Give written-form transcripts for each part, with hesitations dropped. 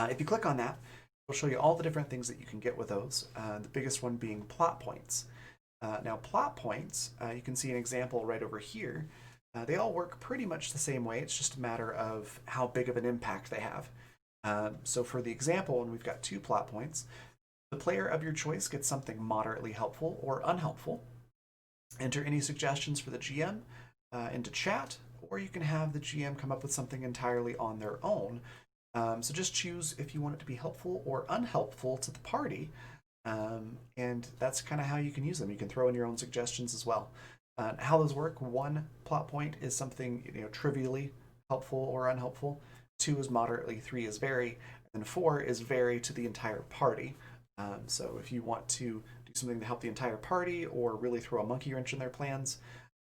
If you click on that, it'll show you all the different things that you can get with those. The biggest one being plot points. Now, plot points, you can see an example right over here. They all work pretty much the same way. It's just a matter of how big of an impact they have. So for the example, and we've got 2 plot points, the player of your choice gets something moderately helpful or unhelpful. Enter any suggestions for the GM into chat, or you can have the GM come up with something entirely on their own. So just choose if you want it to be helpful or unhelpful to the party, and that's kind of how you can use them. You can throw in your own suggestions as well. How those work: 1 plot point is something trivially helpful or unhelpful. 2 is moderately. 3 is very, and 4 is very to the entire party. So if you want to do something to help the entire party or really throw a monkey wrench in their plans,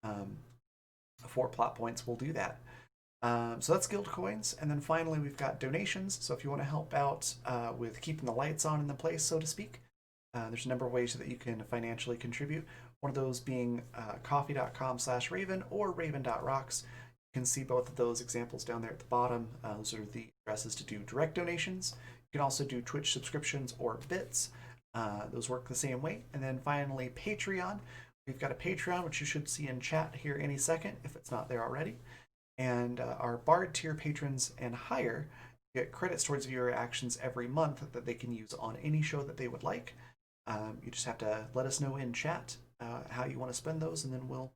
4 plot points will do that. So that's guild coins. And then finally, we've got donations. So if you want to help out with keeping the lights on in the place, so to speak, there's a number of ways that you can financially contribute. One of those being coffee.com/Raven or raven.rocks. You can see both of those examples down there at the bottom. Those are the addresses to do direct donations. You can also do Twitch subscriptions or bits. Those work the same way. And then finally, Patreon. We've got a Patreon, which you should see in chat here any second if it's not there already. And our Bard tier patrons and higher get credits towards viewer actions every month that they can use on any show that they would like. You just have to let us know in chat how you want to spend those, and then we'll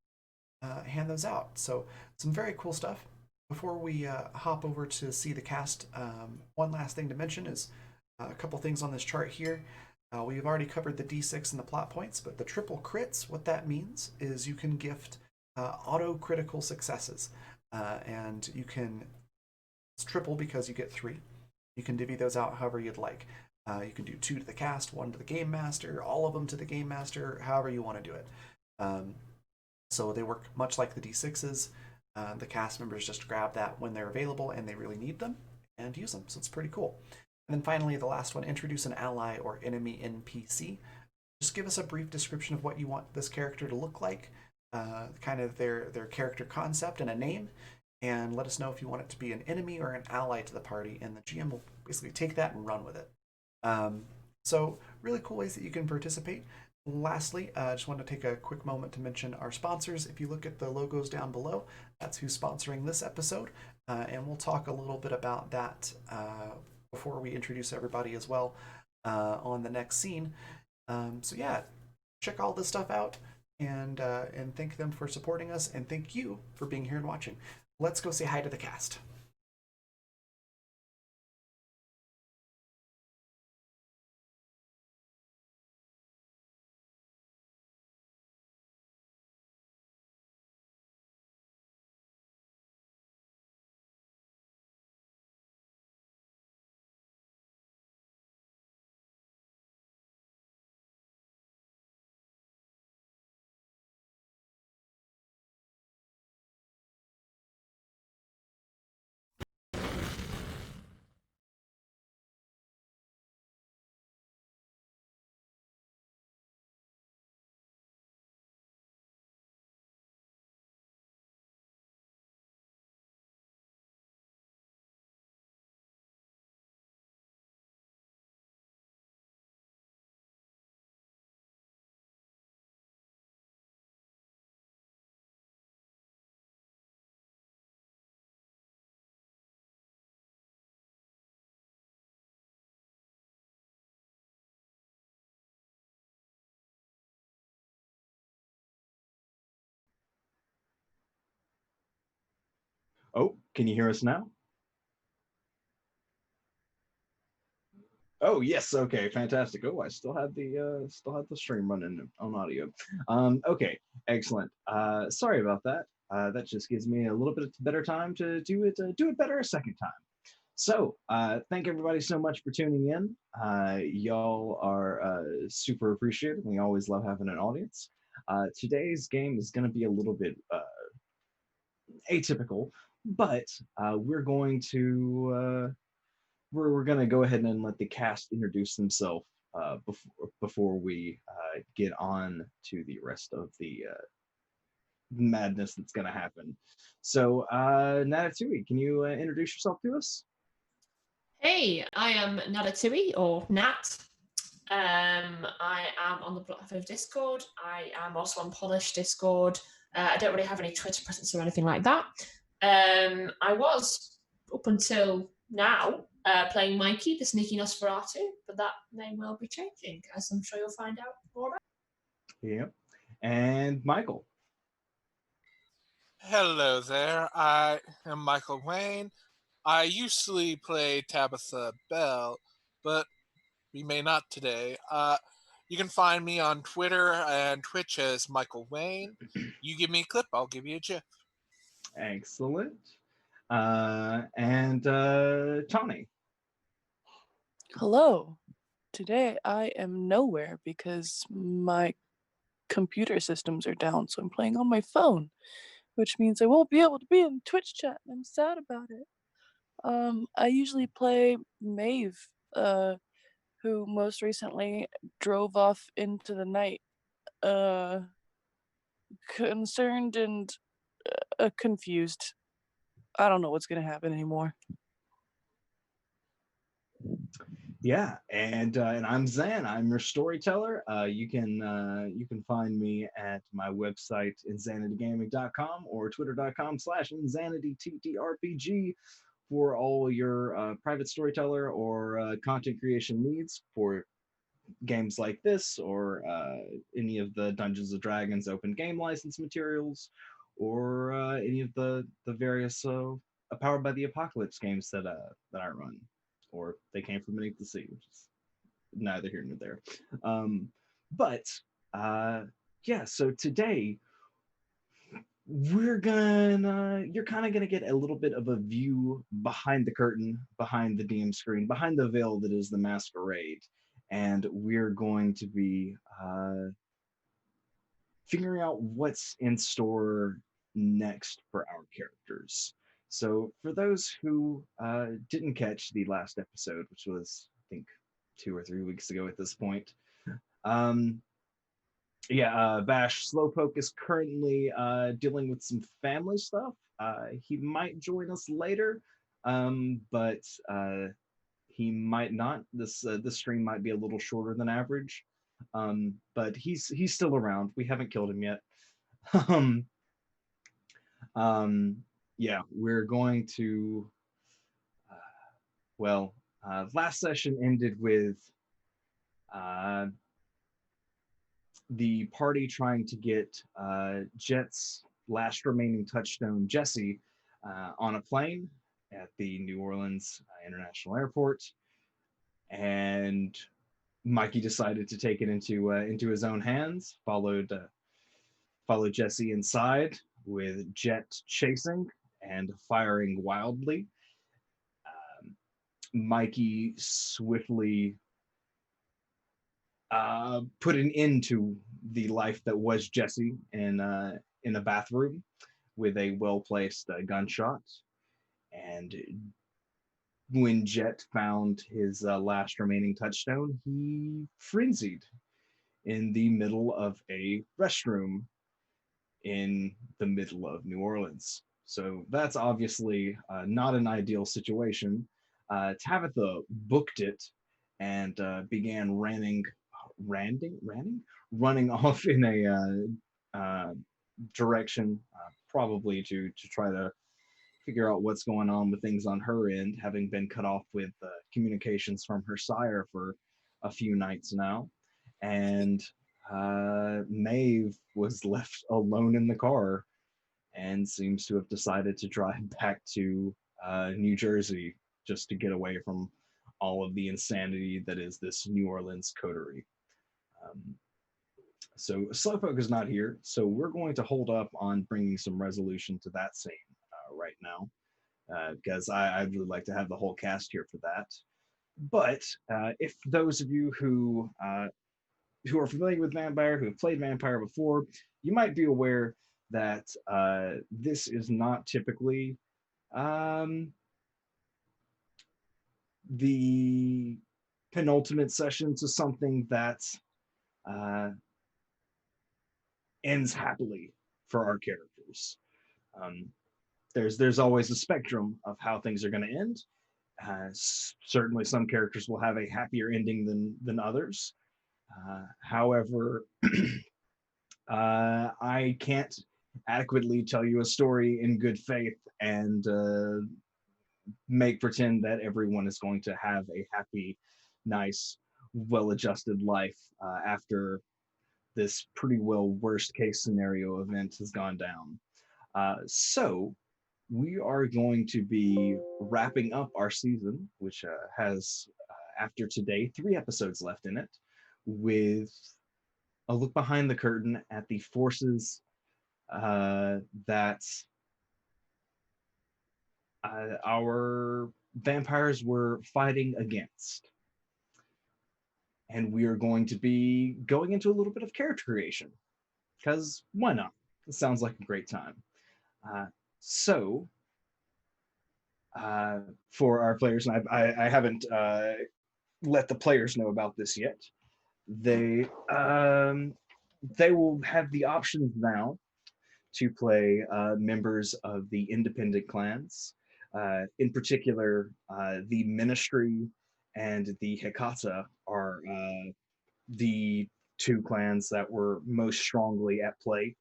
hand those out. So some very cool stuff. Before we hop over to see the cast, one last thing to mention is a couple things on this chart here. We've already covered the D6 and the plot points, but the triple crits, what that means is you can gift auto critical successes. And you can, it's triple because you get 3. You can divvy those out however you'd like. You can do 2 to the cast, 1 to the game master, all of them to the game master, however you want to do it. So they work much like the D6s. The cast members just grab that when they're available and they really need them and use them. So it's pretty cool. And then finally, the last one, introduce an ally or enemy NPC. Just give us a brief description of what you want this character to look like, kind of their character concept and a name, and let us know if you want it to be an enemy or an ally to the party, and the GM will basically take that and run with it. So really cool ways that you can participate. Lastly, I just want to take a quick moment to mention our sponsors. If you look at the logos down below, that's who's sponsoring this episode, and we'll talk a little bit about that before we introduce everybody as well on the next scene. So yeah, check all this stuff out. and thank them for supporting us, and thank you for being here and watching. Let's go say hi to the cast. Oh, can you hear us now? Oh yes, okay, fantastic. Oh, I still have the stream running on audio. Okay, excellent. Sorry about that. That just gives me a little bit better time to do it better a second time. So, thank everybody so much for tuning in. Y'all are super appreciated. We always love having an audience. Today's game is going to be a little bit atypical, but we're going to we're going to go ahead and let the cast introduce themselves before we get on to the rest of the madness that's going to happen. So, Natatui, can you introduce yourself to us? Hey, I am Nadatui or Nat. I am on the Block of Discord. I am also on Polish Discord. I don't really have any Twitter presence or anything like that. I was up until now playing Mikey, the sneaky Nosferatu, but that may well be changing, as I'm sure you'll find out more about. Yeah. And Michael. Hello there, I am Michael Wayne. I usually play Tabitha Bell, but we may not today. You can find me on Twitter and Twitch as Michael Wayne. You give me a clip, I'll give you a GIF. Excellent. And Tawny. Hello. Today I am nowhere because my computer systems are down, so I'm playing on my phone, which means I won't be able to be in Twitch chat, and I'm sad about it. I usually play Maeve, who most recently drove off into the night, concerned and confused. I don't know what's gonna happen anymore. Yeah, and I'm Zan. I'm your storyteller. You can find me at my website insanitygaming.com or twitter.com/insanityttrpg for all your private storyteller or content creation needs for games like this or any of the Dungeons and Dragons open game license materials or any of the various Powered by the Apocalypse games that I run, or they came from beneath the sea, which is neither here nor there. But yeah, so today you're kind of gonna get a little bit of a view behind the curtain, behind the DM screen, behind the veil that is the masquerade, and we're going to be figuring out what's in store next for our characters. So for those who didn't catch the last episode, which was I think 2 or 3 weeks ago at this point, um, yeah, Bash Slowpoke is currently dealing with some family stuff. He might join us later, but he might not. This stream might be a little shorter than average, but he's still around. We haven't killed him yet. um, um, yeah, we're going to. Uh, well, last session ended with the party trying to get Jet's last remaining touchstone, Jesse, on a plane at the New Orleans International Airport, and Mikey decided to take it into his own hands. Followed Jesse inside with Jet chasing and firing wildly. Mikey swiftly put an end to the life that was Jesse in a bathroom with a well placed gunshot. And when Jet found his last remaining touchstone, he frenzied in the middle of a restroom in the middle of New Orleans. So that's obviously not an ideal situation. Tabitha booked it and began running off in a direction, probably to try to figure out what's going on with things on her end, having been cut off with communications from her sire for a few nights now. And Maeve was left alone in the car and seems to have decided to drive back to New Jersey just to get away from all of the insanity that is this New Orleans coterie. So Slowpoke is not here, so we're going to hold up on bringing some resolution to that scene right now, because I'd really like to have the whole cast here for that. But if those of you who are familiar with Vampire, who have played Vampire before, you might be aware that this is not typically the penultimate session to something that uh, ends happily for our characters. Um, there's always a spectrum of how things are going to end. Certainly, some characters will have a happier ending than others. However, I can't adequately tell you a story in good faith and make pretend that everyone is going to have a happy, nice, well-adjusted life after this pretty well worst case scenario event has gone down. So we are going to be wrapping up our season, which has, after today, 3 episodes left in it, with a look behind the curtain at the forces that our vampires were fighting against. And we are going to be going into a little bit of character creation, because why not? It sounds like a great time. So, for our players, and I haven't let the players know about this yet, they will have the options now to play members of the independent clans. In particular, the Ministry and the Hecata are the 2 clans that were most strongly at play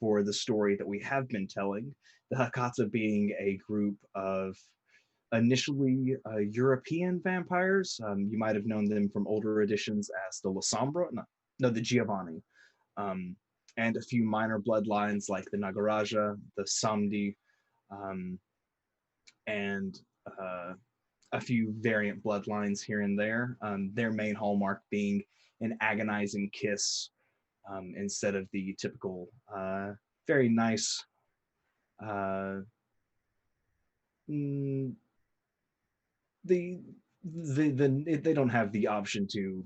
for the story that we have been telling. The Hecata being a group of initially European vampires. You might have known them from older editions as the La Sombra, no, the Giovanni, and a few minor bloodlines like the Nagaraja, the Samdi, and a few variant bloodlines here and there. Their main hallmark being an agonizing kiss instead of the typical very nice they don't have the option to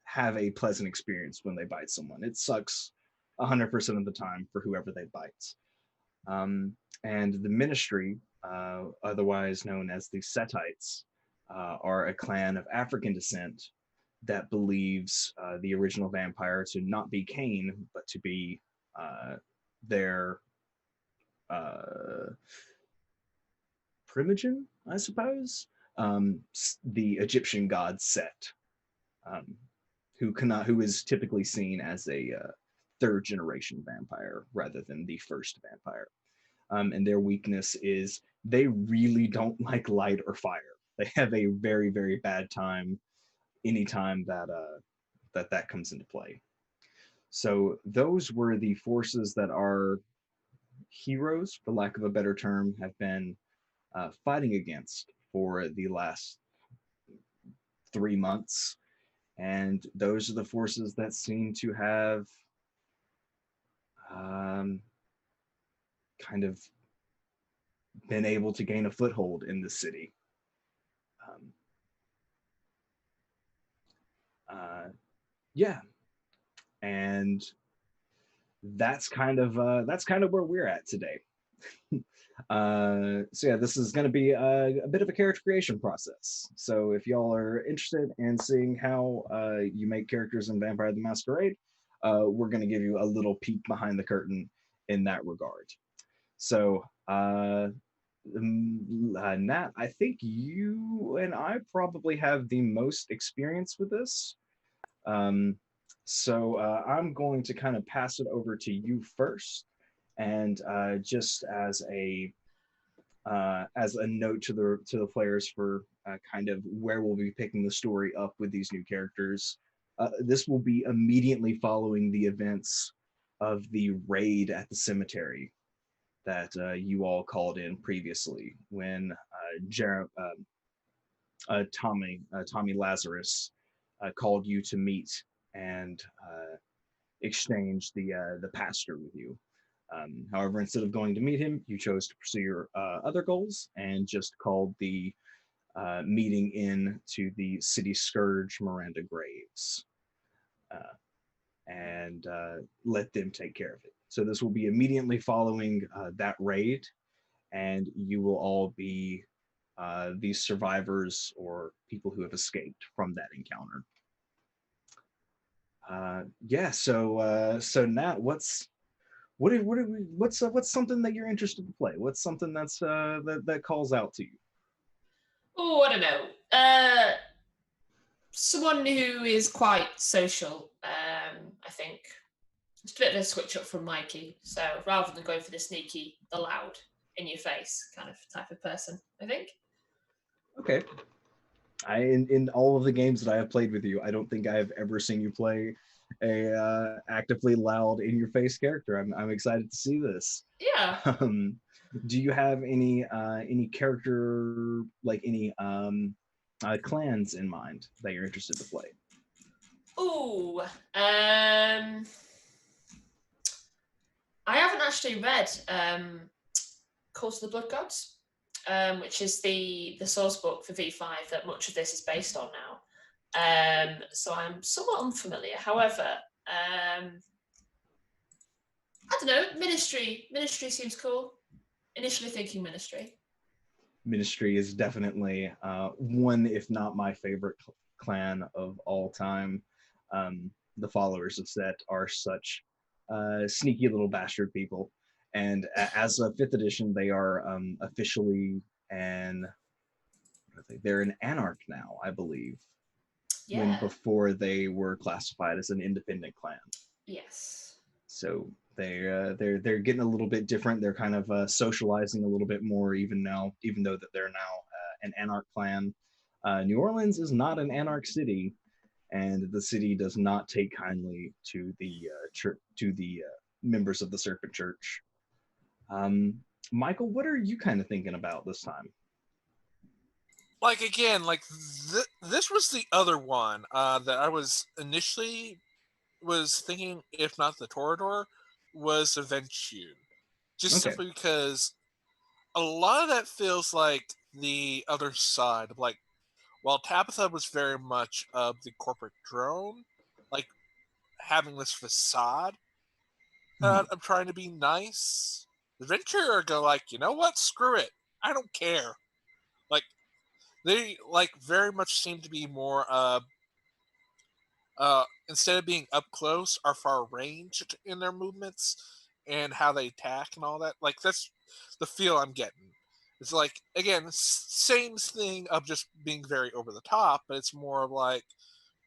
have a pleasant experience when they bite someone. It sucks 100% of the time for whoever they bite. And the Ministry, otherwise known as the Setites, are a clan of African descent that believes the original vampire to not be Cain, but to be their primogen, I suppose, the Egyptian god Set, um, who is typically seen as a 3rd generation vampire rather than the first vampire. And their weakness is they really don't like light or fire. They have a very, very bad time anytime that that comes into play. So those were the forces that our heroes, for lack of a better term, have been fighting against for the last 3 months. And those are the forces that seem to have um, kind of been able to gain a foothold in the city. Um, yeah, and that's kind of where we're at today. So yeah, this is going to be a bit of a character creation process. So if y'all are interested in seeing how you make characters in Vampire the Masquerade, we're going to give you a little peek behind the curtain in that regard. So Nat, I think you and I probably have the most experience with this. Um, so I'm going to kind of pass it over to you first, and just as a note to the players for kind of where we'll be picking the story up with these new characters. This will be immediately following the events of the raid at the cemetery that you all called in previously when Tommy Lazarus called you to meet and exchange the pastor with you. However, instead of going to meet him, you chose to pursue your other goals and just called the meeting in to the city scourge, Miranda Graves, and let them take care of it. So this will be immediately following that raid, and you will all be these survivors or people who have escaped from that encounter. Yeah. So Nat, what's something that you're interested to play? What's something that's that calls out to you? Oh, I don't know. Someone who is quite social, I think. It's a bit of a switch up from Mikey. So rather than going for the sneaky, the loud, in your face kind of type of person, I think. Okay. In all of the games that I have played with you, I don't think I have ever seen you play a actively loud in your face character. I'm excited to see this. Yeah. Do you have any character like any clans in mind that you're interested to play? Ooh. I haven't actually read Cult of the Blood Gods, which is the source book for V5 that much of this is based on now. So I'm somewhat unfamiliar. However, I don't know. Ministry seems cool. Initially thinking Ministry. Ministry is definitely one, if not my favorite clan of all time. The followers of Set are such sneaky little bastard people, and as a fifth edition, they are officially they're an anarch now, I believe. Yeah. When before they were classified as an independent clan. Yes. So they're getting a little bit different. They're kind of socializing a little bit more even now, even though that they're now an anarch clan. New Orleans is not an anarch city, and the city does not take kindly to the members of the Serpent Church. Michael, what are you kind of thinking about this time? Like again, like this was the other one that I was initially was thinking, if not the Torador, was Eventu. Just Okay. simply because a lot of that feels like the other side of, like, while Tabitha was very much of the corporate drone, like having this facade of trying to be nice, the Venture go like, you know what, screw it, I don't care. Like they like very much seem to be more instead of being up close, are far ranged in their movements and how they attack and all that. Like that's the feel I'm getting. It's like again, same thing of just being very over the top, but it's more of like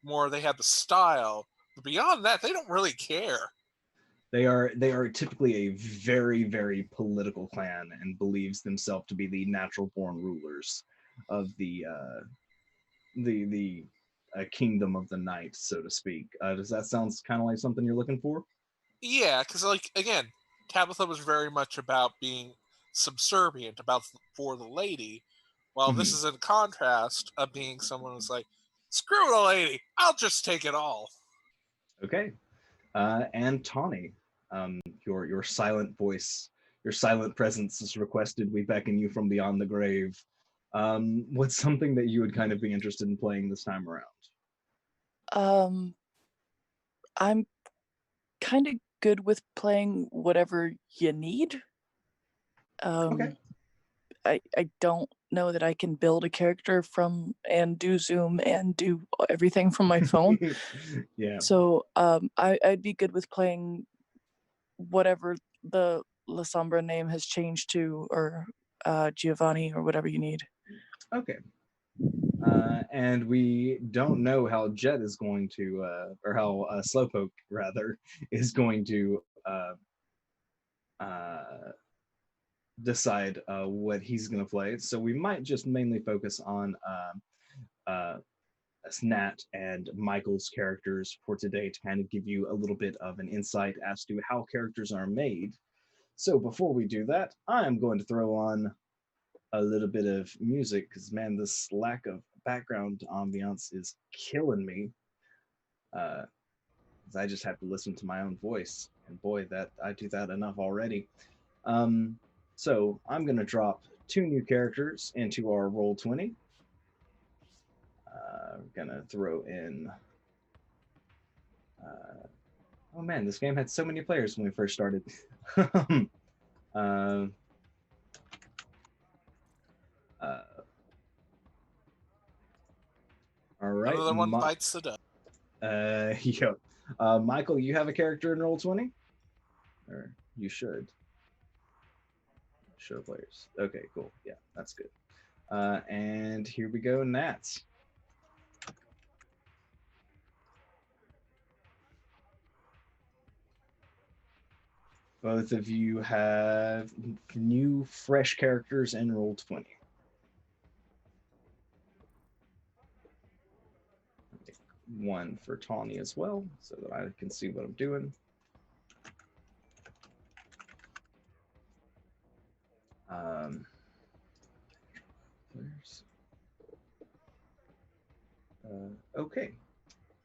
more they have the style. But beyond that, they don't really care. They are typically a very, very political clan and believes themselves to be the natural born rulers of the a kingdom of the night, so to speak. Does that sound kind of like something you're looking for? Yeah, because like again, Tabitha was very much about being subservient, about for the lady, while this Mhm. is in contrast of being someone who's like, screw the lady, I'll just take it all. Okay. And Tawny, your silent voice, your silent presence is requested. We beckon you from beyond the grave. What's something that you would kind of be interested in playing this time around? Um, I'm kind of good with playing whatever you need. Okay. I don't know that I can build a character from and do Zoom and do everything from my phone. Yeah. So I'd be good with playing whatever the La Sombra name has changed to, or Giovanni, or whatever you need. Okay. And we don't know how Jet is going to, or how Slowpoke rather is going to uh, decide what he's going to play. So we might just mainly focus on uh, Nat and Michael's characters for today to kind of give you a little bit of an insight as to how characters are made. So before we do that, I'm going to throw on a little bit of music because man, this lack of background ambiance is killing me. Uh, 'Cause I just have to listen to my own voice, and boy, that I do that enough already. Um, so I'm gonna drop two new characters into our Roll20. I'm gonna throw in. Oh man, this game had so many players when we first started. uh, uh, all right, Another one bites the dust. Yep. Michael, you have a character in Roll20, or you should show players. Okay, cool. Yeah, that's good. And here we go, Nats. Both of you have new, fresh characters in Roll20. One for Tawny as well, so that I can see what I'm doing. Where's okay,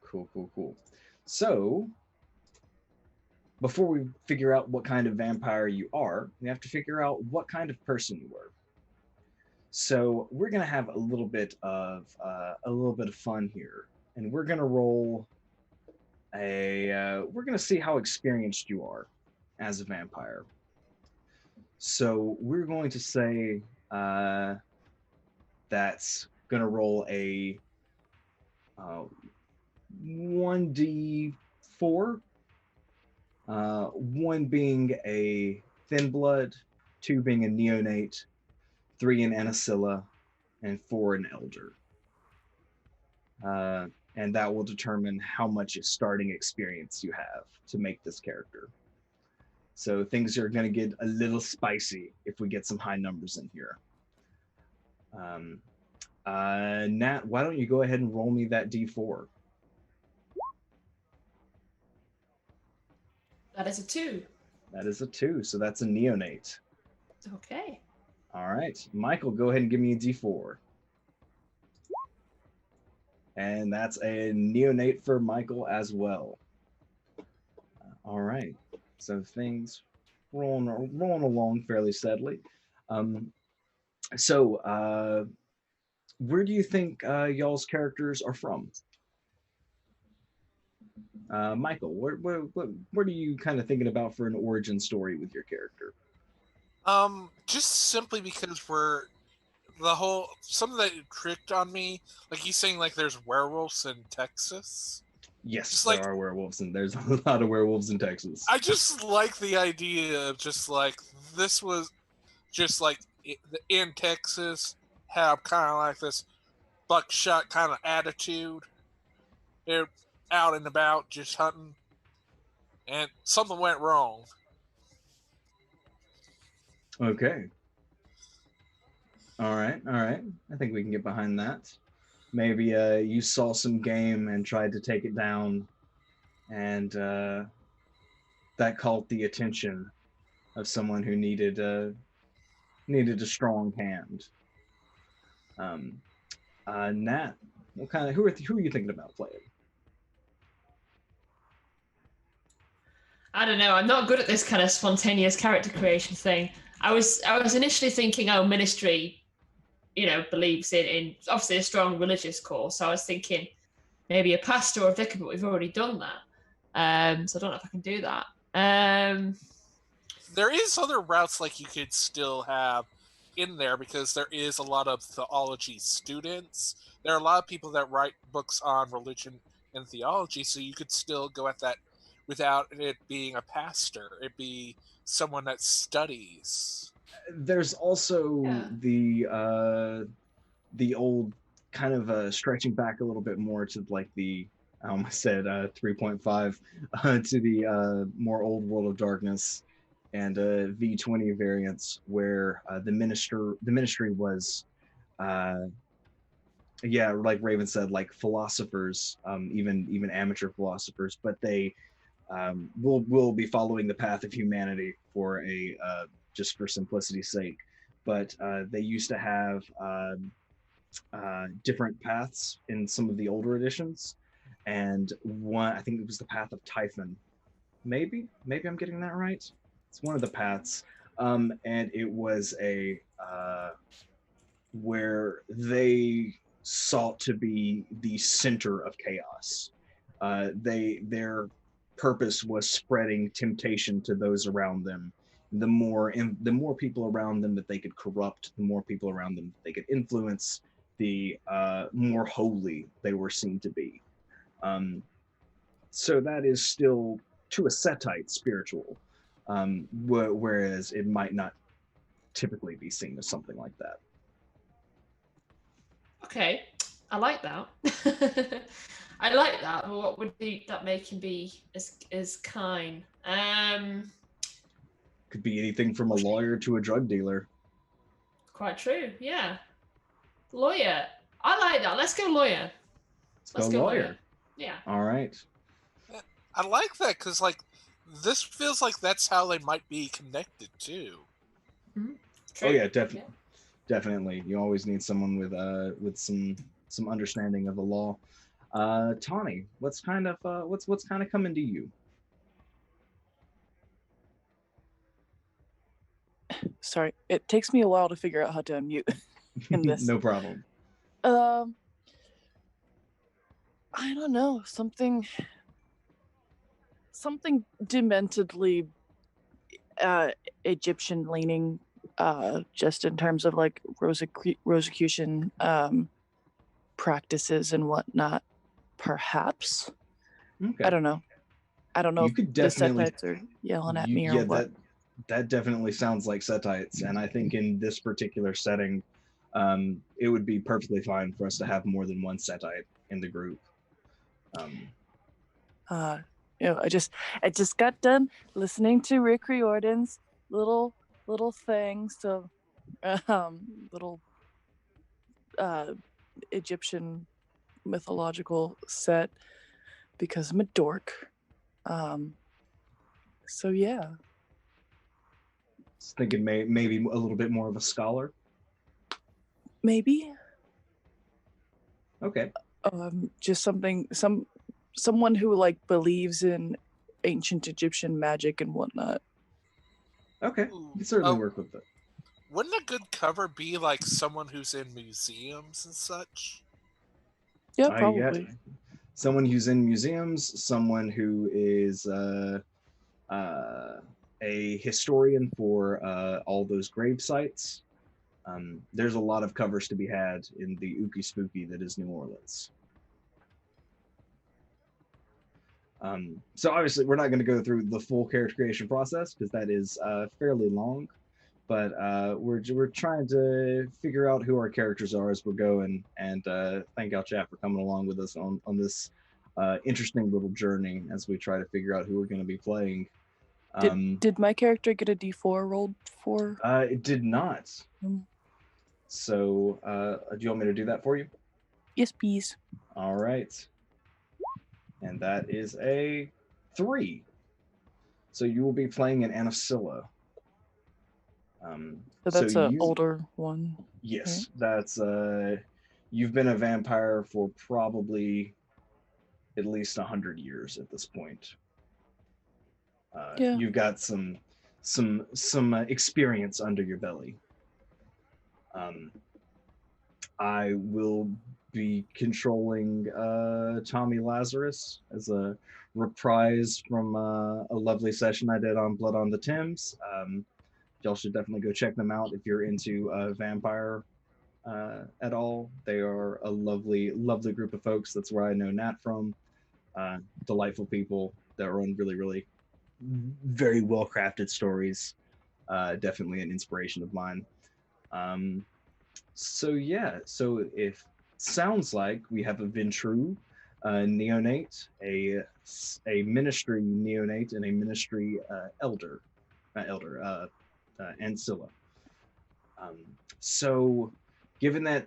cool. So before we figure out what kind of vampire you are, we have to figure out what kind of person you are. So we're gonna have a little bit of fun here, and we're gonna roll we're gonna see how experienced you are as a vampire. So we're going to say that's gonna roll a 1d4, one being a thin blood, two being a neonate, three an ancilla, and four an elder. And that will determine how much starting experience you have to make this character. So things are going to get a little spicy if we get some high numbers in here. Nat, why don't you go ahead and roll me that d4? That is a 2. That is a 2, so that's a neonate. Okay. All right, Michael, go ahead and give me a d4. And that's a neonate for Michael as well. All right, so things rolling along fairly steadily. So where do you think y'all's characters are from? Michael, what are you kind of thinking about for an origin story with your character? Just simply because we're the whole something that tricked on me, like he's saying like there's werewolves in Texas. Yes, Just there like are werewolves, and there's a lot of werewolves in Texas. I just like the idea of just like this was just like in Texas have kind of like this buckshot kind of attitude. They're out and about just hunting, and something went wrong. Okay. All right. I think we can get behind that. maybe you saw some game and tried to take it down, and that caught the attention of someone who needed a strong hand. Um, Nat, who are you thinking about playing? I don't know. I'm not good at this kind of spontaneous character creation thing. I was initially thinking, oh, Ministry, believes in obviously a strong religious core. So I was thinking maybe a pastor or a vicar, but we've already done that. So I don't know if I can do that. There is other routes like you could still have in there because there is a lot of theology students. There are a lot of people that write books on religion and theology, so you could still go at that without it being a pastor. It'd be someone that studies. There's also Yeah. the old kind of stretching back a little bit more to like the I almost said 3.5 to the more old World of Darkness and V20 variants where the ministry was yeah, like Raven said, like philosophers, even amateur philosophers, but they will be following the path of humanity for a just for simplicity's sake. But they used to have different paths in some of the older editions, and one I think it was the path of Typhon. Maybe I'm getting that right. It's one of the paths, and it was a where they sought to be the center of chaos. Their purpose was spreading temptation to those around them. The more people around them that they could corrupt, the more people around them that they could influence, the more holy they were seen to be. So that is still to a Setite spiritual, whereas it might not typically be seen as something like that. Okay, I like that. I like that. But what would that make him be as kind? Could be anything from a lawyer to a drug dealer. Quite true. Yeah, lawyer. I like that. Let's go lawyer. Let's go lawyer. Yeah. All right. I like that because like this feels like that's how they might be connected too. Mm-hmm. Oh yeah, definitely. Definitely. You always need someone with some understanding of the law. Tawny, what's kind of coming to you? Sorry, it takes me a while to figure out how to unmute in this. No problem. I don't know, something dementedly Egyptian leaning, just in terms of like Rosicrucian practices and whatnot, perhaps. Okay. I don't know You if could the definitely Setites are yelling at me or what. that definitely sounds like Setites, and I think in this particular setting, it would be perfectly fine for us to have more than one Setite in the group. I just got done listening to Rick Riordan's little thing, so little Egyptian mythological set because I'm a dork. So yeah. Just thinking maybe a little bit more of a scholar. Maybe. Okay. Just someone who like believes in ancient Egyptian magic and whatnot. Okay, you can certainly work with it. Wouldn't a good cover be like someone who's in museums and such? Yeah, probably. Yeah. Someone who's in museums, someone who is a historian for all those grave sites. There's a lot of covers to be had in the ooky spooky that is New Orleans. So obviously we're not going to go through the full character creation process because that is fairly long, but we're trying to figure out who our characters are as we're going, and thank y'all chat for coming along with us on this interesting little journey as we try to figure out who we're going to be playing. Did my character get a D4 rolled for? It did not. So do you want me to do that for you? Yes, please. All right. And that is a 3. So you will be playing an Ancilla. So that's an you, older one. yes, that's you've been a vampire for probably at least 100 years at this point. Yeah. You've got some experience under your belly. I will be controlling Tommy Lazarus as a reprise from a lovely session I did on Blood on the Thames. Y'all should definitely go check them out if you're into vampire at all. They are a lovely, lovely group of folks. That's where I know Nat from. Delightful people that run really, really very well crafted stories. Definitely an inspiration of mine. So yeah, so if sounds like we have a Ventru neonate, a ministry neonate, and a ministry elder, Ancilla. So, given that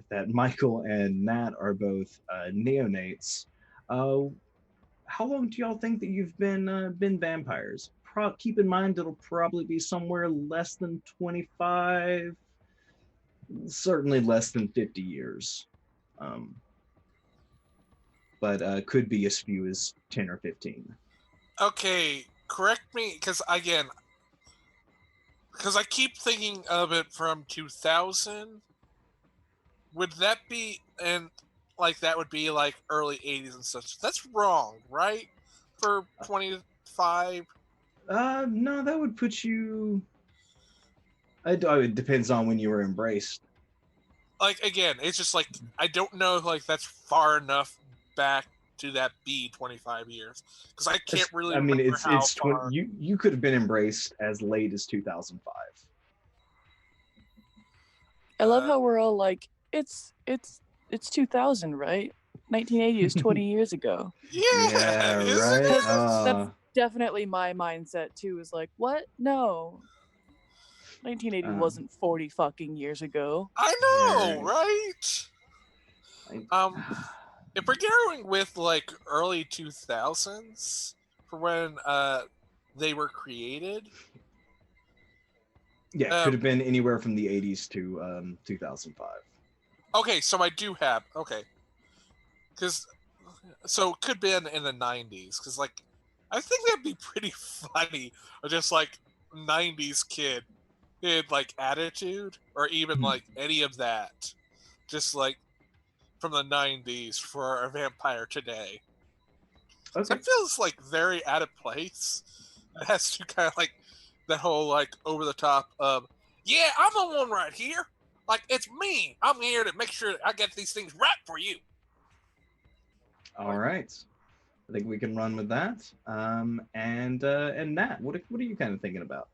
that Michael and Nat are both neonates, how long do y'all think that you've been vampires? Keep in mind it'll probably be somewhere less than 25, certainly less than 50 years, but could be as few as 10 or 15. Okay, correct me, because I keep thinking of it from 2000. Would that be, and like that would be like early 80s and such? That's wrong, right? For 25. No, that would put you. It depends on when you were embraced. Like again, it's just like I don't know if like that's far enough back to that be 25 years, because I can't really I mean, remember how it's far. 20. You could have been embraced as late as 2005. I love how we're all like, it's 2000, right? 1980 is 20 years ago. Yeah, isn't right. it? That's definitely my mindset too. Is like, what? No, 1980 wasn't 40 fucking years ago. I know, Yeah, right? If we're going with like early 2000s for when they were created, yeah, could have been anywhere from the 80s to 2005. okay, so I do have because so it could be in the 90s, because like I think that'd be pretty funny, or just like 90s kid like attitude, or even like any of that, just like from the 90s for a vampire today. Okay. So it feels like very out of place. It has to kind of like that whole like over the top of, yeah, I'm the one right here. Like it's me. I'm here to make sure I get these things right for you. All right. I think we can run with that. And Nat, what are you kind of thinking about?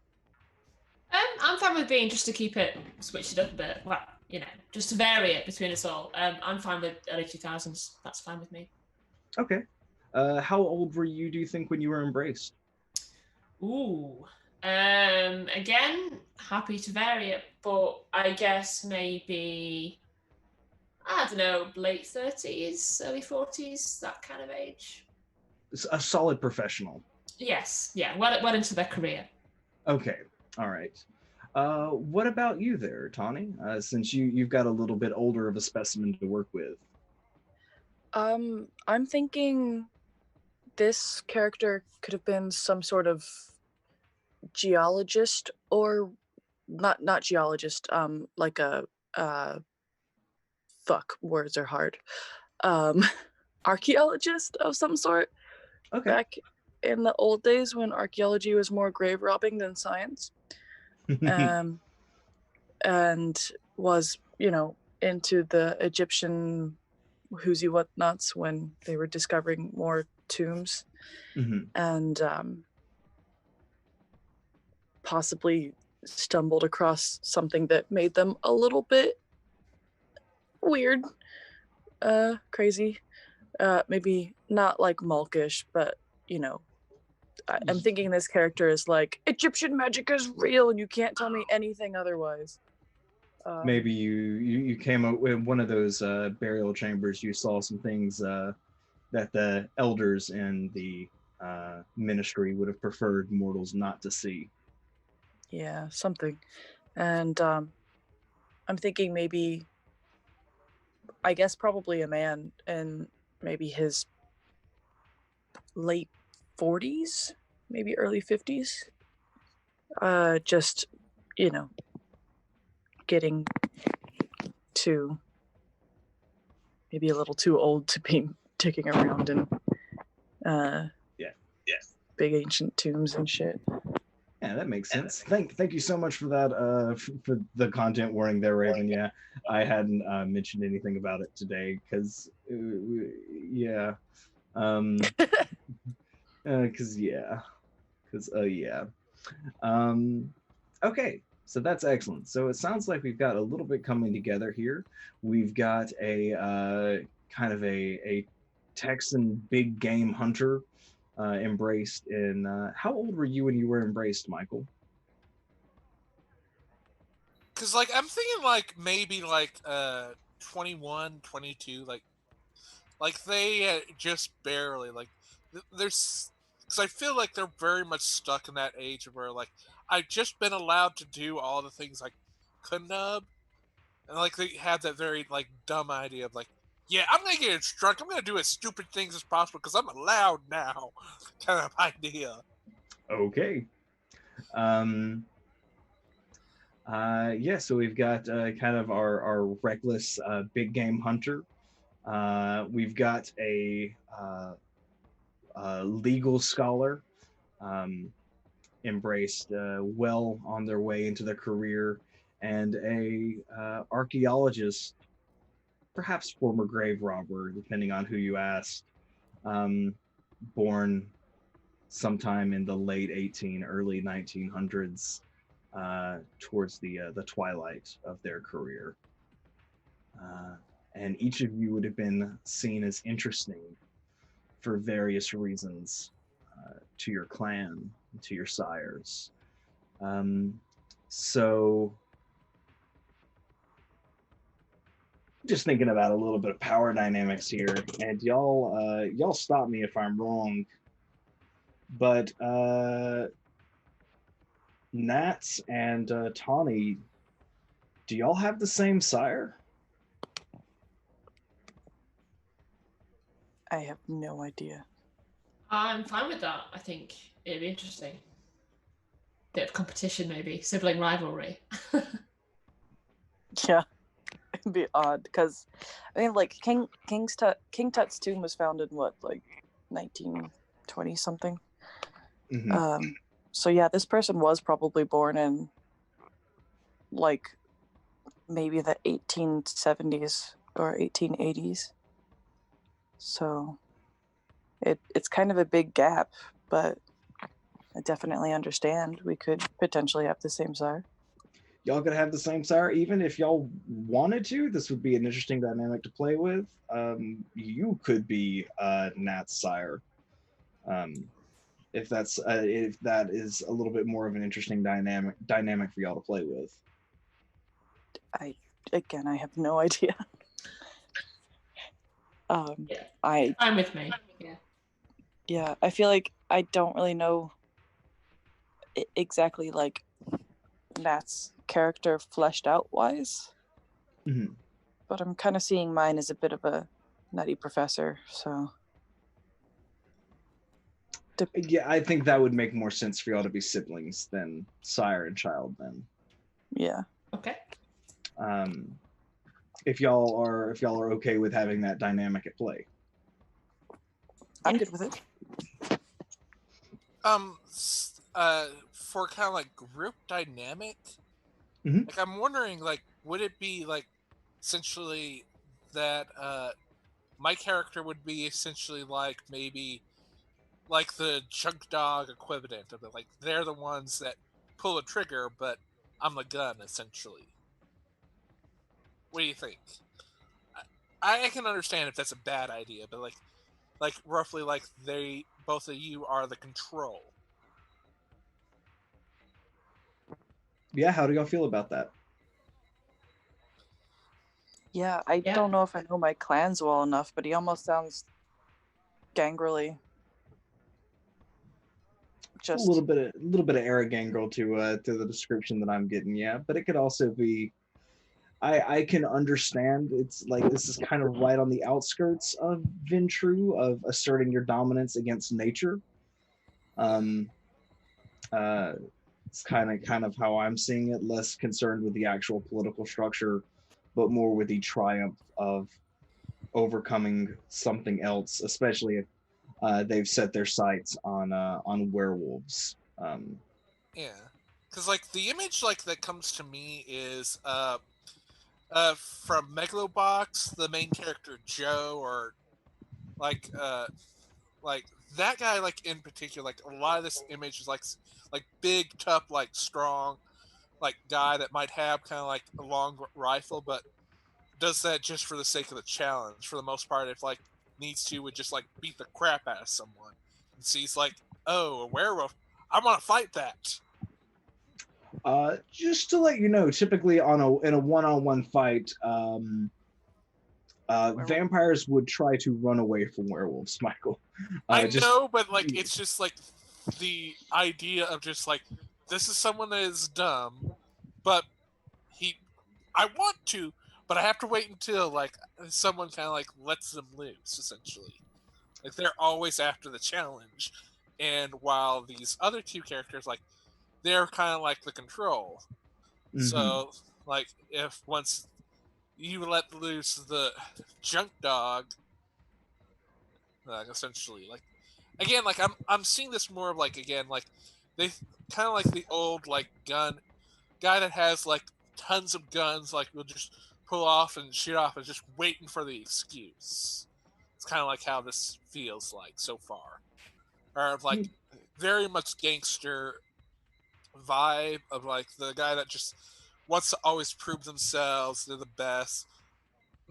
I'm fine with being just to keep it switch it up a bit. Well, you know, just to vary it between us all. I'm fine with early 2000s. That's fine with me. Okay. How old were you, do you think, when you were embraced? Ooh. Again, happy to vary it, but I guess maybe I don't know, late 30s, early 40s, that kind of age. A solid professional. Yes, yeah, well into their career. Okay. All right. What about you there, Tawny? Since you've got a little bit older of a specimen to work with. I'm thinking this character could have been some sort of geologist, or not geologist, like a fuck, words are hard. Archaeologist of some sort. Okay. Back in the old days when archaeology was more grave robbing than science. And was, into the Egyptian who's you whatnots when they were discovering more tombs. And possibly stumbled across something that made them a little bit weird, crazy, maybe not like Malkish, but I'm thinking this character is like, Egyptian magic is real and you can't tell me anything otherwise. Maybe you came up with one of those burial chambers. You saw some things that the elders in the ministry would have preferred mortals not to see. Yeah, something. And I'm thinking maybe, I guess probably a man in maybe his late 40s, maybe early 50s. Just, you know, getting to maybe a little too old to be ticking around in Yeah. big ancient tombs and shit. Yeah, that makes sense. Thank you so much for that. For the content warning there, Raven. Yeah, I hadn't mentioned anything about it today because, yeah, because yeah. Um, okay, so that's excellent. So it sounds like we've got a little bit coming together here. We've got a kind of a Texan big game hunter embraced in. How old were you when you were embraced, Michael? Because like I'm thinking like maybe like 21, 22, like they just barely like there's because I feel like they're very much stuck in that age where like I've just been allowed to do all the things I couldn't have, and like they have that very like dumb idea of like, yeah, I'm gonna get drunk, I'm gonna do as stupid things as possible because I'm allowed now, kind of idea. Okay. Um, yeah, so we've got kind of our reckless big game hunter. We've got a legal scholar embraced well on their way into their career, and a archaeologist, perhaps former grave robber, depending on who you ask, um, born sometime in the late early 1900s, towards the twilight of their career. Uh, and each of you would have been seen as interesting for various reasons to your clan, to your sires. Um, so, just thinking about a little bit of power dynamics here, and y'all stop me if I'm wrong, but Nats and Tawny, do y'all have the same sire? I have no idea. I'm fine with that. I think it'd be interesting. Bit of competition, maybe sibling rivalry. Yeah, it'd be odd because, I mean, like King Tut's tomb was founded in what, like 1920 something. Mm-hmm. So yeah, this person was probably born in like maybe the 1870s or 1880s. So it's kind of a big gap, but I definitely understand we could potentially have the same sire. Y'all could have the same sire, even if y'all wanted to. This would be an interesting dynamic to play with. You could be Nat's sire, if that is a little bit more of an interesting dynamic for y'all to play with. I have no idea. Yeah. I Fine with me. Yeah, I feel like I don't really know exactly like Nat's character fleshed out wise, Mm-hmm. but I'm kind of seeing mine as a bit of a nutty professor. So Yeah, I think that would make more sense for y'all to be siblings than sire and child. Then, yeah, Okay. If y'all are okay with having that dynamic at play. I'm good with it. For kind of like group dynamic, Mhm. like I'm wondering, like, would it be like essentially that my character would be essentially like maybe like the junk dog equivalent of it, like they're the ones that pull a trigger, but I'm the gun essentially. What do you think? I can understand if that's a bad idea, but like roughly like they both of you are the control. Yeah, how do y'all feel about that? Yeah, I Yeah. don't know if I know my clans well enough, but he almost sounds gangrelly. A Just little bit of Aragangrel to the description that I'm getting, yeah. But it could also be I can understand it's like this is kind of right on the outskirts of Ventru of asserting your dominance against nature. Um uh it's kind of how I'm seeing it, less concerned with the actual political structure, but more with the triumph of overcoming something else, especially if they've set their sights on werewolves. Yeah, because like the image like that comes to me is from Megalobox, the main character Joe, or like like that guy like in particular. Like a lot of this image is like big, tough, like strong, like guy that might have kind of like a long rifle, but does that just for the sake of the challenge. For the most part, if like needs to, would just like beat the crap out of someone. And sees like, oh, a werewolf, I want to fight that. Just to let you know, typically in a one-on-one fight, werewolf. vampires would try to run away from werewolves, Michael. I Just know, but like it's just like the idea of just like this is someone that is dumb, but he, I want to, but I have to wait until like someone kind of like lets them loose. Essentially, like they're always after the challenge, and while these other two characters like they're kind of like the control. mhm. So like if once you let loose the junk dog, like essentially like again, like I'm seeing this more of like again, like they kind of like the old like gun guy that has like tons of guns, like will just pull off and shoot off and just waiting for the excuse. It's kind of like how this feels like so far, or like very much gangster vibe of like the guy that just wants to always prove themselves they're the best.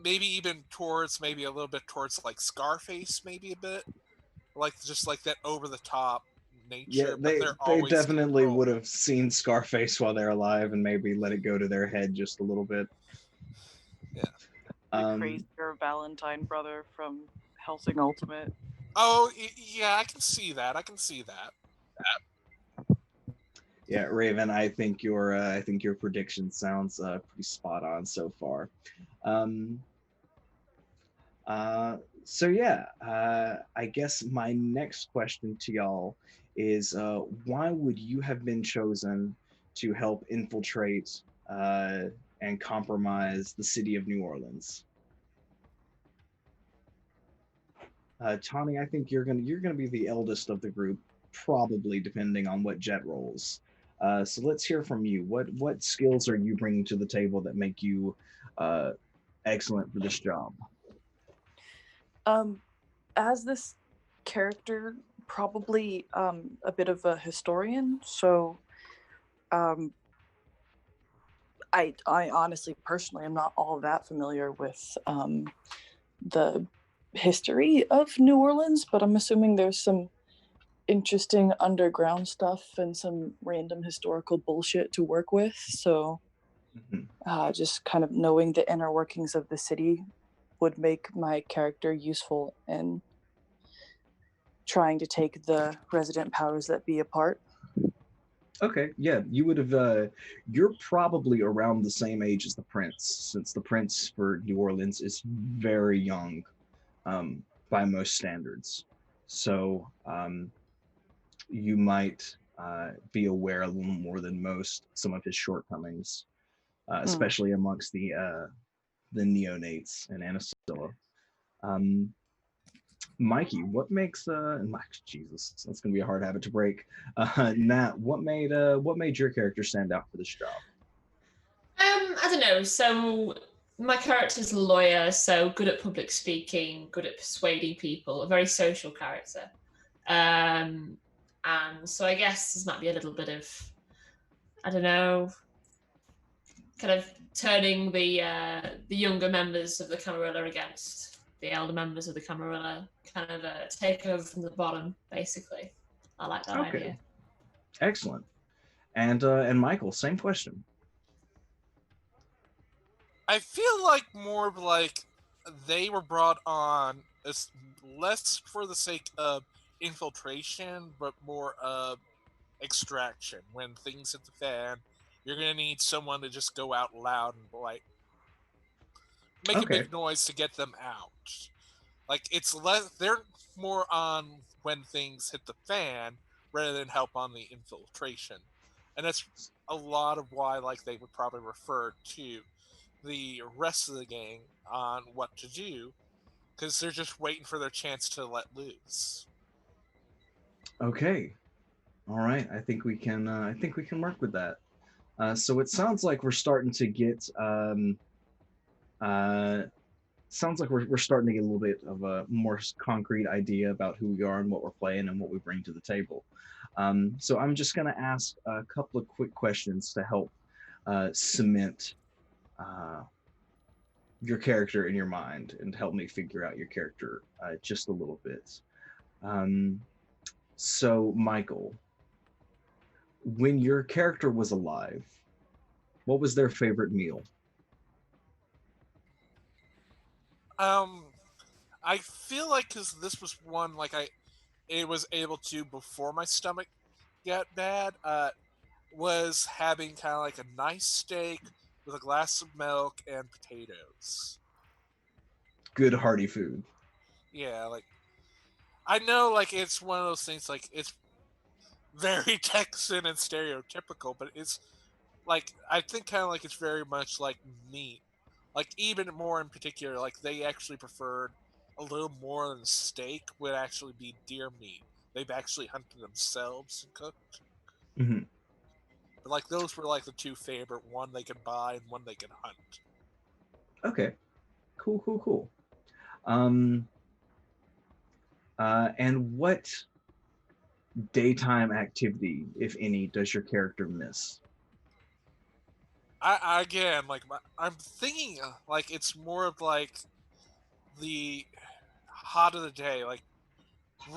Maybe even towards maybe a little bit towards like Scarface, maybe a bit like just like that over the top Yeah, nature, but they're they always in definitely control. would have seen Scarface while they're alive and maybe let it go to their head just a little bit. Yeah. The Um, crazier Valentine brother from Helsing Ultimate. Oh, yeah, I can see that. I can see that. yeah, Raven, I think your prediction sounds pretty spot on so far. Um, so yeah, I guess my next question to y'all is why would you have been chosen to help infiltrate uh, and compromise the city of New Orleans? Tawny, I think you're gonna be the eldest of the group, probably depending on what Jet rolls. So let's hear from you. What skills are you bringing to the table that make you uh, excellent for this job? Um, as this character, probably a bit of a historian. So, um, I honestly, personally, am not all that familiar with the history of New Orleans, but I'm assuming there's some interesting underground stuff and some random historical bullshit to work with. So, Mhm. just kind of knowing the inner workings of the city would make my character useful in trying to take the resident powers that be apart. Okay, yeah, you would have. You're probably around the same age as the prince, since the prince for New Orleans is very young, by most standards. So you might be aware a little more than most some of his shortcomings, Mm. especially amongst the neonates in Anacilla. Um, Mikey, what makes Jesus, that's gonna be a hard habit to break. Nat, what made your character stand out for this job? I don't know. So my character's a lawyer, so good at public speaking, good at persuading people, a very social character. Um, and so I guess this might be a little bit of, I don't know, kind of turning the younger members of the Camarilla against the elder members of the Camarilla, kind of take over from the bottom, basically. I like that Okay, idea. excellent. And Michael, same question. I feel like more of like they were brought on as less for the sake of infiltration, but more of extraction. When things hit the fan, you're gonna need someone to just go out loud and like make a Okay. big noise to get them out. Like it's less they're more on when things hit the fan rather than help on the infiltration. And that's a lot of why like they would probably refer to the rest of the gang on what to do because they're just waiting for their chance to let loose. Okay. All right. I think we can. I think we can work with that. So it sounds like we're starting to get. Uh, sounds like we're starting to get a little bit of a more concrete idea about who we are and what we're playing and what we bring to the table. So I'm just going to ask a couple of quick questions to help cement uh, your character in your mind and help me figure out your character just a little bit. Um, so, Michael, when your character was alive, what was their favorite meal? Um, I feel like because this was one like I it was able to before my stomach got bad. Was having kind of like a nice steak with a glass of milk and potatoes. Good hearty food. Yeah, like I know like it's one of those things like it's very Texan and stereotypical, but it's like I think kind of like it's very much like meat. Like even more in particular, like they actually preferred a little more than steak would actually be deer meat. They've actually hunted themselves and cooked. Mhm. But like those were like the two favorite, one they could buy and one they could hunt. Okay. Cool, cool, cool. Um, and what daytime activity, if any, does your character miss? I again like I'm thinking like it's more of like the hot of the day, like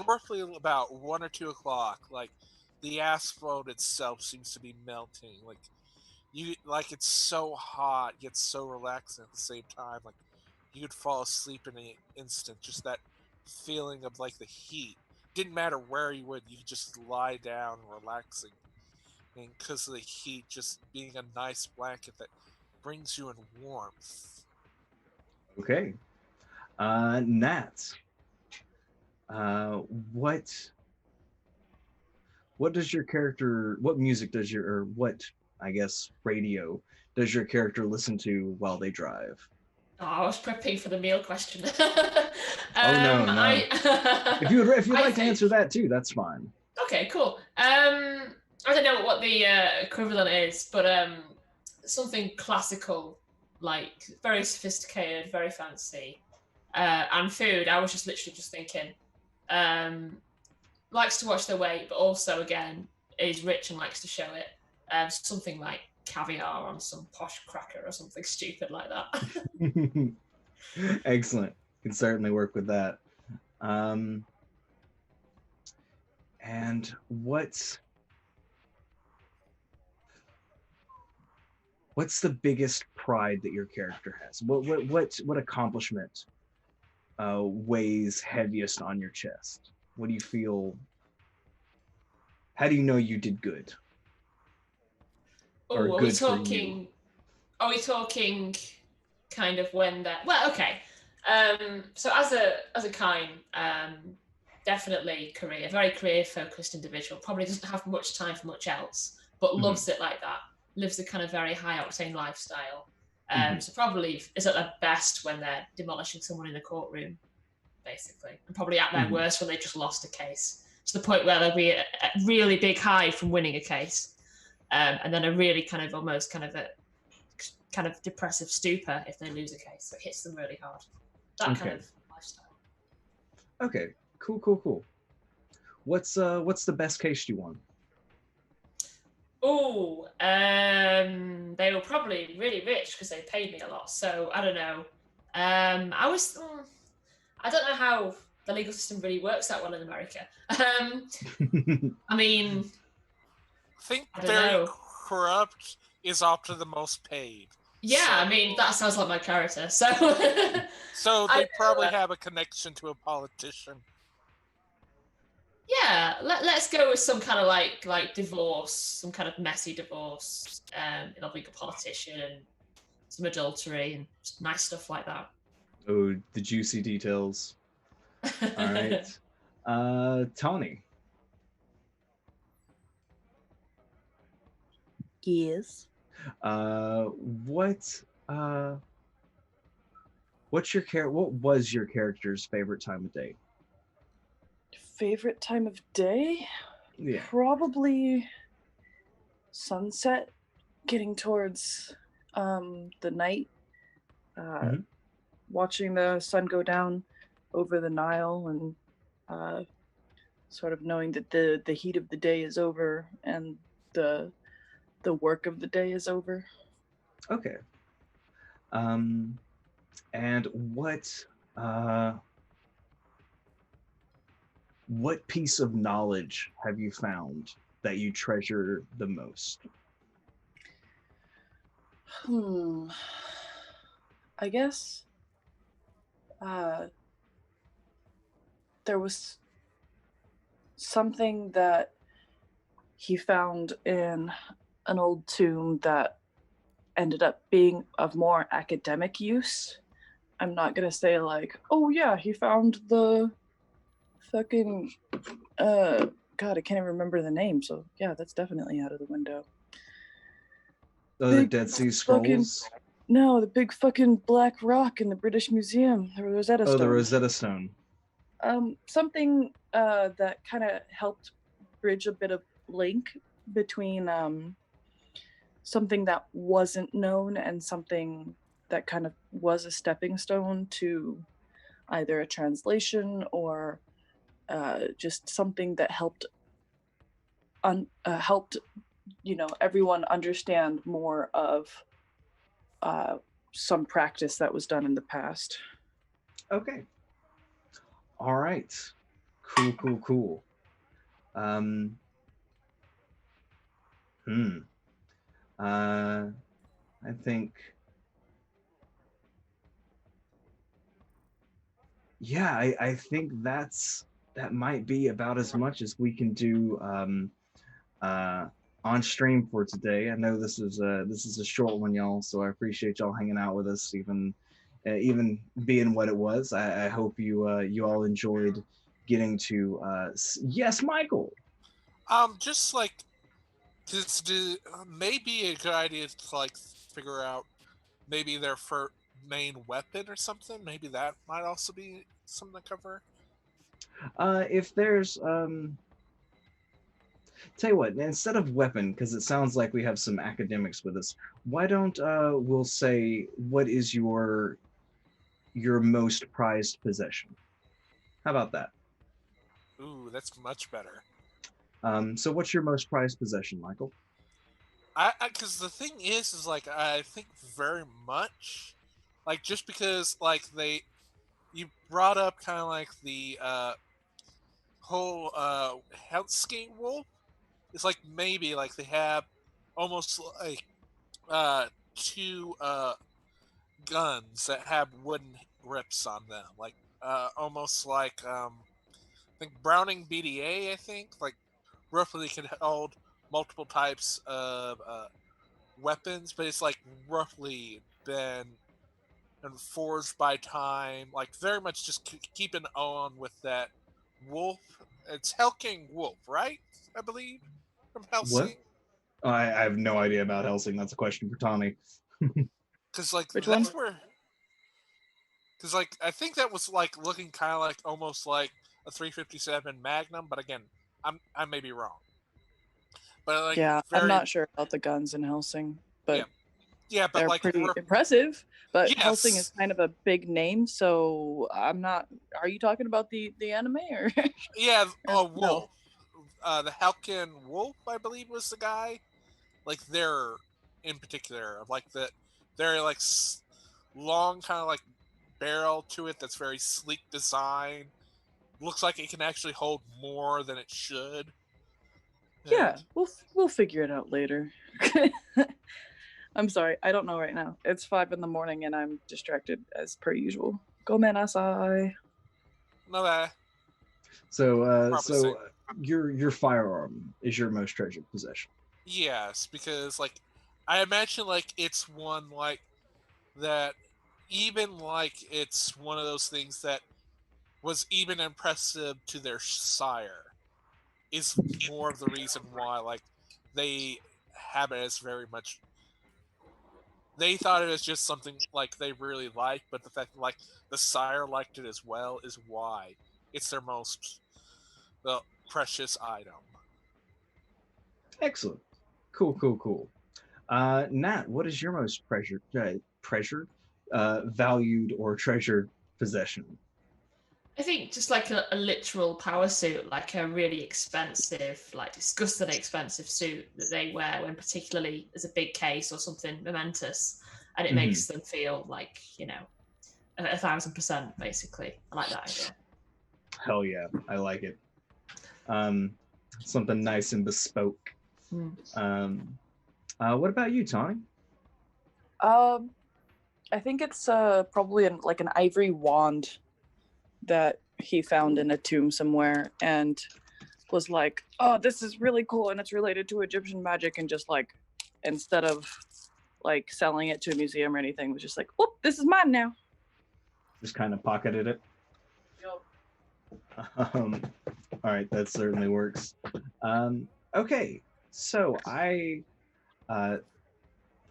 roughly about 1 or 2 o'clock. Like the asphalt itself seems to be melting. Like you like it's so hot yet so relaxing at the same time. Like you could fall asleep in an instant. Just that feeling of like the heat. Didn't matter where you would, you could just lie down relaxing. And because of the heat, just being a nice blanket that brings you in warmth. Okay. Nat, uh, what what does your character? What music does your or what I guess radio does your character listen to while they drive? Oh, I was prepping for the meal question. Oh no, no. I If you'd I like to think answer that too, that's fine. okay, cool. I don't know what the equivalent is, but something classical, like very sophisticated, very fancy, and food. I was just literally just thinking, um, likes to watch their weight, but also again is rich and likes to show it. Something like caviar on some posh cracker or something stupid like that. Excellent. Can certainly work with that. Um, and what's the biggest pride that your character has? What accomplishment weighs heaviest on your chest? What do you feel? How do you know you did good or Oh, are we good for you? talking? Are we talking kind of when that? Well, okay. So as a kind, definitely career, very career focused individual. Probably doesn't have much time for much else, but Hmm. loves it like that. Lives a kind of very high octane lifestyle. Hmm. So probably is at their best when they're demolishing someone in a courtroom, basically, and probably at their Hmm. worst when they just lost a case to the point where there'll be a really big high from winning a case, and then a really kind of almost kind of depressive stupor if they lose a case. So it hits them really hard. That kind Okay. of lifestyle. Okay. Cool. Cool. Cool. What's the best case you won? Oh, they were probably really rich because they paid me a lot. So I don't know. I don't know how the legal system really works that well in America. I mean, I think I don't very know. corrupt is often the most paid. Yeah, I mean that sounds like my character. So So I they probably know. have a connection to a politician. Yeah, let's go with some kind of like divorce, some kind of messy divorce. It'll be a politician, some adultery, and just nice stuff like that. Oh, the juicy details. All right. Tony. Yes. Uh, what uh, What was your character's favorite time of day? Favorite time of day? Yeah. Probably sunset, getting towards the night, Mhm. watching the sun go down over the Nile, and sort of knowing that the heat of the day is over and the the work of the day is over. Okay. Um, and uh, what piece of knowledge have you found that you treasure the most? Hmm. I guess uh, there was something that he found in an old tomb that ended up being of more academic use. I'm not gonna say like, oh yeah, he found the fucking God, I can't even remember the name, so yeah, that's definitely out of the window. The Big Dead Sea fucking Scrolls? no, the big fucking black rock in the British Museum, the Rosetta Oh, the Stone. Rosetta Stone. Something that kind of helped bridge a bit of link between something that wasn't known and something that kind of was a stepping stone to either a translation or just something that helped everyone understand more of uh, some practice that was done in the past. Okay. All right. Cool, cool, cool. Um, hmm. Uh, I think, yeah, I think that might be about as much as we can do uh, on stream for today. I know this is a short one, y'all, so I appreciate y'all hanging out with us, even being what it was. I hope you all enjoyed getting to yes, Michael. Just like this, maybe a good idea to like figure out maybe their main weapon or something. Maybe that might also be something to cover. If there's tell you what, instead of weapon, because it sounds like we have some academics with us, why don't we'll say what is your most prized possession? How about that? Ooh, that's much better. So what's your most prized possession, Michael? Because the thing is like I think very much, like just because like you brought up kind of like the whole Hellscape wolf. It's like maybe like they have almost like uh two guns that have wooden grips on them, like almost like I think Browning BDA. I think like roughly can hold multiple types of weapons, but it's like roughly been enforced by time, like very much just keeping on with that wolf. It's Hellking Wolf, right? I believe from What? Helsing. I have no idea about Helsing. That's a question for Tommy. Because like Which one? that's where, because like I think that was like looking kind of like almost like a 357 Magnum, but again, I may be wrong. But like Yeah, I'm very not sure about the guns in Helsing, yeah but yeah, but they're like pretty impressive. But Helsing is yes kind of a big name, so I'm not. Are you talking about the anime or, yeah or a no? wolf, the Helkin Wolf I believe was the guy. Like they're in particular of like the very like long kind of like barrel to it that's very sleek design. Looks like it can actually hold more than it should. Yeah, And we'll figure it out later. I'm sorry, I don't know right now. It's 5 in the morning and I'm distracted as per usual. Gomenasai. No, probably So same. your firearm is your most treasured possession. Yes, because like I imagine like it's one like that even like it's one of those things that was even impressive to their sire is more of the reason why like they have it as very much they thought it was just something like they really liked, but the fact that like the sire liked it as well is why it's their most precious item. Excellent. Cool. Nat, what is your most valued or treasured possession? I think just like a literal power suit, like a really expensive, like disgustingly expensive suit that they wear when particularly there's a big case or something momentous, and it Mhm. makes them feel like, 1,000% basically. I like that idea. Hell yeah, I like it. Something nice and bespoke. What about you, Tawny? I think it's probably like an ivory wand that he found in a tomb somewhere and was like, oh, this is really cool and it's related to Egyptian magic, and just like, instead of like selling it to a museum or anything, was just like, oh, this is mine now. Just kind of pocketed it. Yep. All right, that certainly works. Okay, so I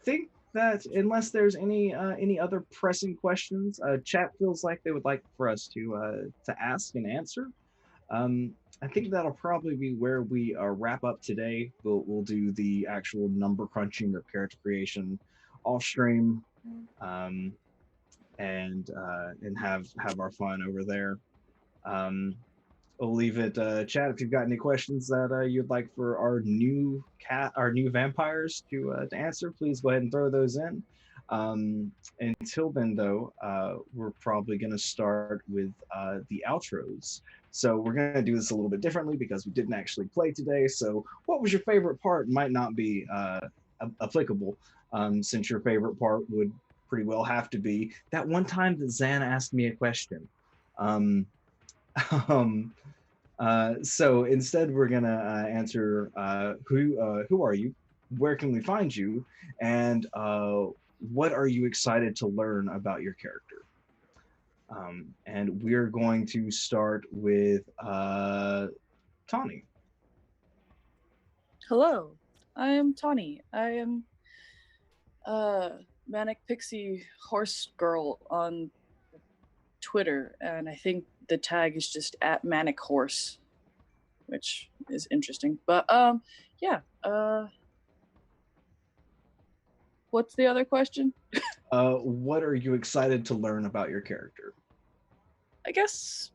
think that unless there's any other pressing questions, chat feels like they would like for us to ask and answer. I think that'll probably be where we wrap up today. We'll do the actual number crunching of character creation off stream, and have our fun over there. I'll leave it, chat, if you've got any questions that you'd like for our new vampires to answer, please go ahead and throw those in. Until then, though, we're probably going to start with the outros. So we're going to do this a little bit differently because we didn't actually play today. So what was your favorite part might not be applicable, since your favorite part would pretty well have to be that one time that Zan asked me a question. So instead, we're gonna answer who are you, where can we find you, and what are you excited to learn about your character. And we're going to start with Tawny. Hello, I am Tawny. I am Manic Pixie Horse Girl on Twitter, and I think the tag is just at Manic Horse, which is interesting. But yeah. What's the other question? What are you excited to learn about your character? I guess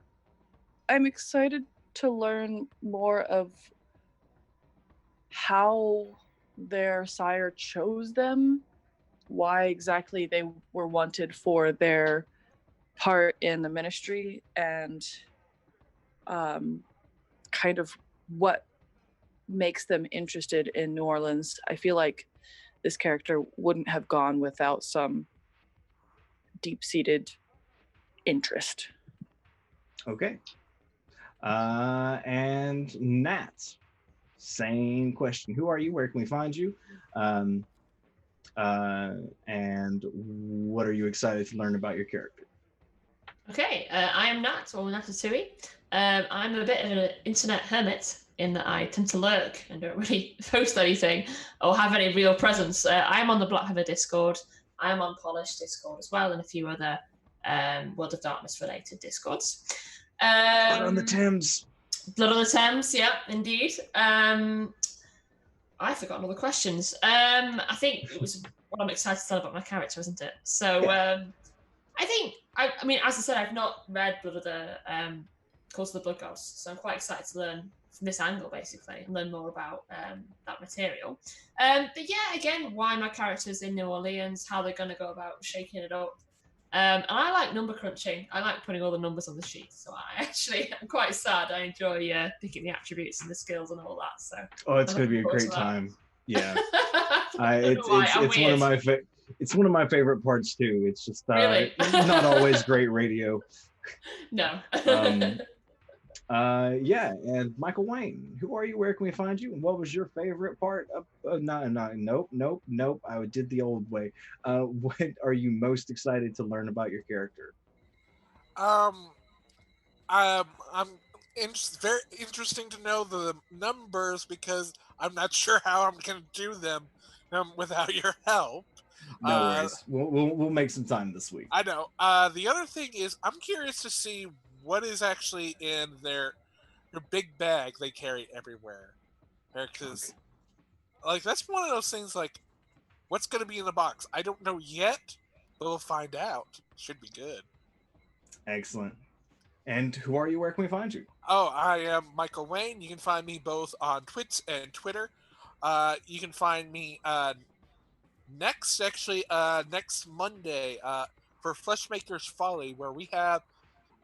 I'm excited to learn more of how their sire chose them, why exactly they were wanted for their part in the ministry, and kind of what makes them interested in New Orleans. I feel like this character wouldn't have gone without some deep-seated interest. Okay. And Nat, same question. Who are you? Where can we find you? And what are you excited to learn about your character? Okay, I am Nat, or Natatui. I'm a bit of an internet hermit in that I tend to lurk and don't really post anything or have any real presence. I am on the Black Heather Discord. I am on Polish Discord as well, and a few other World of Darkness related Discords. Blood on the Thames. Blood on the Thames, yeah, indeed. I've forgotten all the questions. I think it was what I'm excited to tell about my character, isn't it? So I think, I mean, as I said, I've not read Blood of the Cause of the Blood Gods, so I'm quite excited to learn from this angle, basically, and learn more about that material. But yeah, again, why my characters in New Orleans, how they're going to go about shaking it up. And I like number crunching. I like putting all the numbers on the sheet. So I'm quite sad. I enjoy picking the attributes and the skills and all that. So it's going to be a great time. Yeah. don't know why. I'm It's one of weird. my it's one of my favorite parts too. It's just Really? not always great radio. No. Yeah, and Michael Wayne, who are you? Where can we find you? And what was your favorite part of? Nope. I did the old way. What are you most excited to learn about your character? Um, I'm very interesting to know the numbers because I'm not sure how I'm going to do them without your help. No Uh, worries. We'll make some time this week. I know. The other thing is, I'm curious to see what is actually in their big bag they carry everywhere. Because, like, that's one of those things. Like, what's going to be in the box? I don't know yet, but we'll find out. Should be good. Excellent. And who are you? Where can we find you? Oh, I am Michael Wayne. You can find me both on Twitch and Twitter. You can find me next Monday for Fleshmaker's Folly, where we have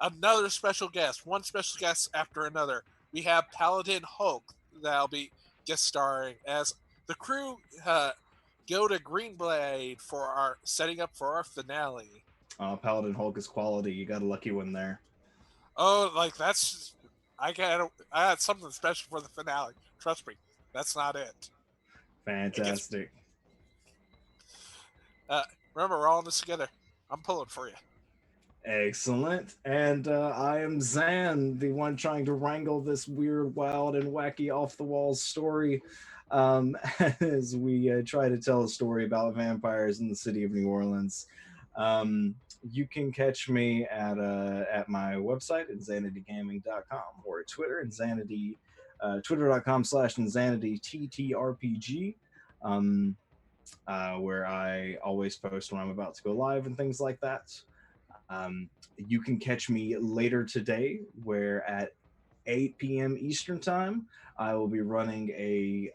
another special guest, one special guest after another. We have Paladin Hulk that'll be guest starring as the crew go to Greenblade for our setting up for our finale. Paladin Hulk is quality. You got a lucky one there. Oh, like that's I had something special for the finale. Trust me, that's not it. Fantastic. Remember, we're all in this together. I'm pulling for you. Excellent. And I am Zan, the one trying to wrangle this weird, wild, and wacky off the walls story as we try to tell a story about vampires in the city of New Orleans. You can catch me at my website at insanitygaming.com or at Twitter, insanity, twitter.com/insanityttrpg, where I always post when I'm about to go live and things like that. You can catch me later today, where at 8 p.m. Eastern Time, I will be running a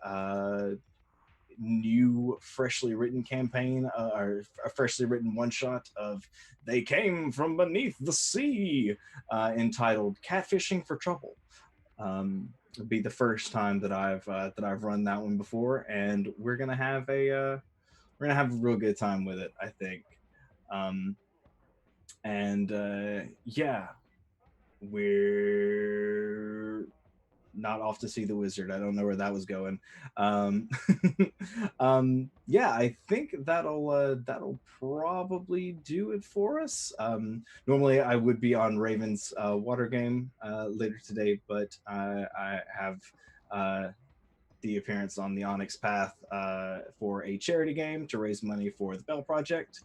new freshly written campaign, or a freshly written one-shot of They Came From Beneath the Sea, entitled Catfishing for Trouble. It'll be the first time that I've run that one before, and we're gonna have a real good time with it, I think. Yeah, we're not off to see the wizard. I don't know where that was going. Yeah, I think that'll probably do it for us. Normally I would be on Raven's water game later today, but I have the appearance on the Onyx Path for a charity game to raise money for the Bell Project.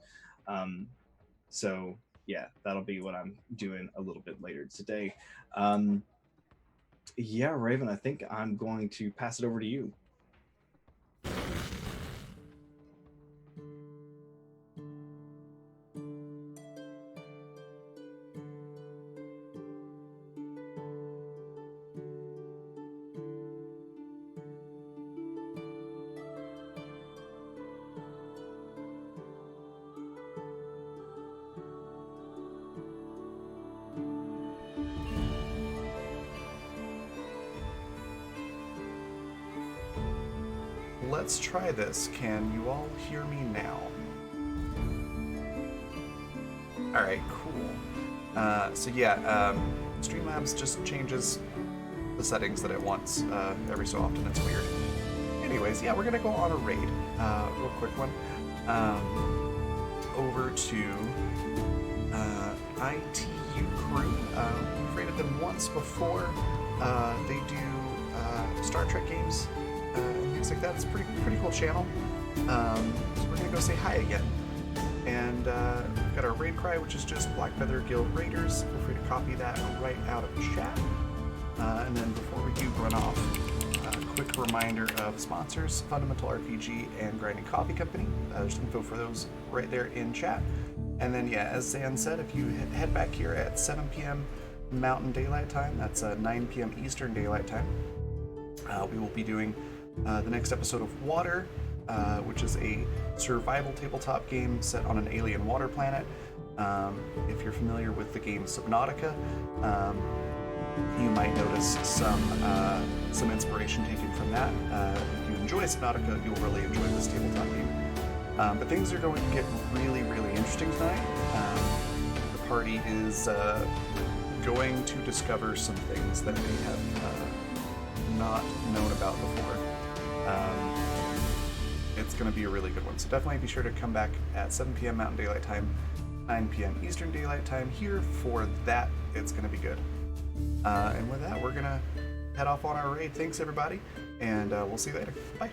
So yeah, that'll be what I'm doing a little bit later today. Yeah, Raven, I think I'm going to pass it over to you. Let's try this. Can you all hear me now? Alright, cool. So yeah, Streamlabs just changes the settings that it wants every so often. It's weird. Anyways, yeah, we're gonna go on a raid. Real quick one. Over to ITU Crew. We've raided them once before. They do Star Trek games. Things like that. It's a pretty cool channel. So we're gonna go say hi again. And we've got our raid cry, which is just Black Feather Guild Raiders. Feel free to copy that right out of chat. And then before we do run off, a quick reminder of sponsors: Fundamental RPG and Grinding Coffee Company. There's info for those right there in chat. And then yeah, as Zan said, if you head back here at 7 p.m. Mountain Daylight Time, that's 9 p.m. Eastern Daylight Time, we will be doing the next episode of Water, which is a survival tabletop game set on an alien water planet. If you're familiar with the game Subnautica, You might notice some inspiration taken from that. If you enjoy Subnautica, you'll really enjoy this tabletop game. But things are going to get really, really interesting tonight. The party is going to discover some things that they have not known about before. It's going to be a really good one. So definitely be sure to come back at 7 p.m. Mountain Daylight Time, 9 p.m. Eastern Daylight Time here for that. It's going to be good. And with that, we're going to head off on our raid. Thanks, everybody, and we'll see you later. Bye.